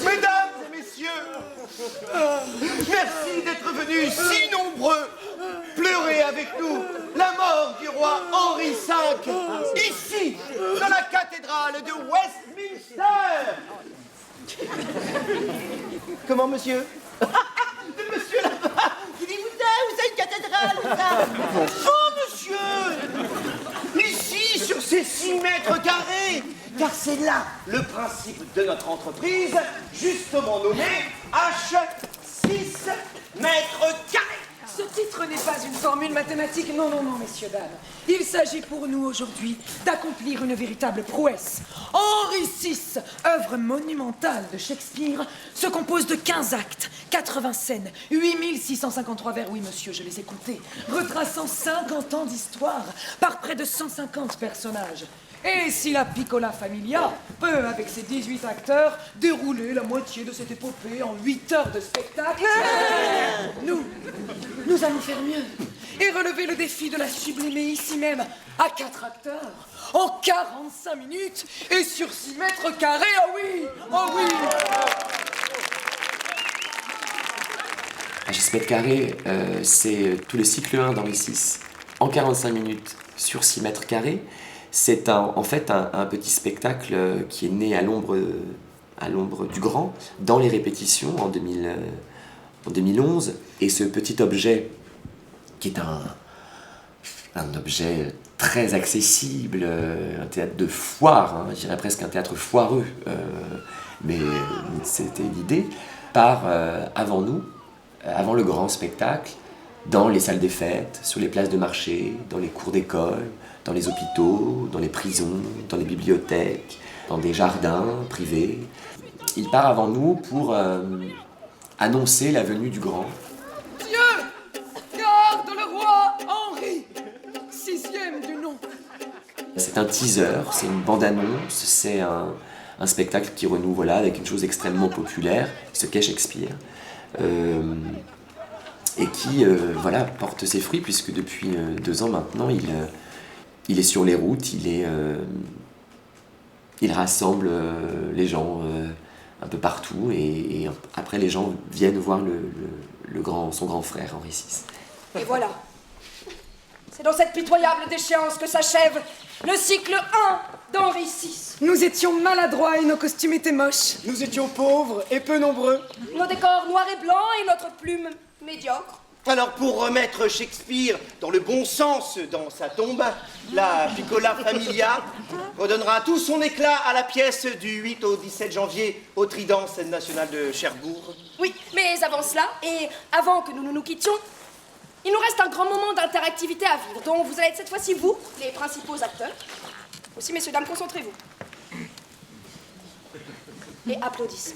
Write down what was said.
Mesdames et messieurs, merci d'être venus si nombreux pleurer avec nous la mort du roi Henri V, ici, dans la cathédrale de Westminster. Comment, monsieur? Monsieur là-bas, il dit, vous avez une cathédrale, ça? Oh, monsieur! Ici, sur ces 6 mètres carrés, car c'est là le principe de notre entreprise, justement nommé H6 mètres carrés. Ce titre n'est pas une formule mathématique, non, non, non, messieurs, dames. Il s'agit pour nous aujourd'hui d'accomplir une véritable prouesse. Henri VI, œuvre monumentale de Shakespeare, se compose de 15 actes, 80 scènes, 8653 vers, oui monsieur, je les ai comptés, retraçant 50 ans d'histoire par près de 150 personnages. Et si la Piccola Familia peut, avec ses 18 acteurs, dérouler la moitié de cette épopée en 8 heures de spectacle, nous allons faire mieux et relever le défi de la sublimer ici même à 4 acteurs, en 45 minutes et sur 6 mètres carrés, oh oui, oh oui. À 6 mètres carrés, c'est tout le cycle 1 d'Henri VI, en 45 minutes sur 6 mètres carrés. C'est en fait un petit spectacle qui est né à l'ombre du Grand, dans les répétitions en 2011. Et ce petit objet, qui est un objet très accessible, un théâtre de foire, hein, je dirais presque un théâtre foireux, mais c'était l'idée, part avant nous, avant le grand spectacle, dans les salles des fêtes, sur les places de marché, dans les cours d'école, dans les hôpitaux, dans les prisons, dans les bibliothèques, dans des jardins privés. Il part avant nous pour annoncer la venue du grand. Dieu garde le roi Henri, 6e du nom. C'est un teaser, c'est une bande-annonce, c'est un spectacle qui renoue voilà, avec une chose extrêmement populaire, ce qu'est Shakespeare. Et qui voilà, porte ses fruits, puisque depuis 2 ans maintenant, il est sur les routes, il rassemble les gens un peu partout, et après les gens viennent voir son grand frère, Henri VI. Et voilà. C'est dans cette pitoyable déchéance que s'achève le cycle 1 d'Henri VI. Nous étions maladroits et nos costumes étaient moches. Nous étions pauvres et peu nombreux. Nos décors noirs et blancs et notre plume médiocre. Alors, pour remettre Shakespeare dans le bon sens dans sa tombe, la Piccola Familia redonnera tout son éclat à la pièce du 8 au 17 janvier au Trident, scène nationale de Cherbourg. Oui, mais avant cela, et avant que nous nous quittions, il nous reste un grand moment d'interactivité à vivre, dont vous allez être cette fois-ci, vous, les principaux acteurs. Aussi, messieurs, dames, concentrez-vous. Et applaudissez.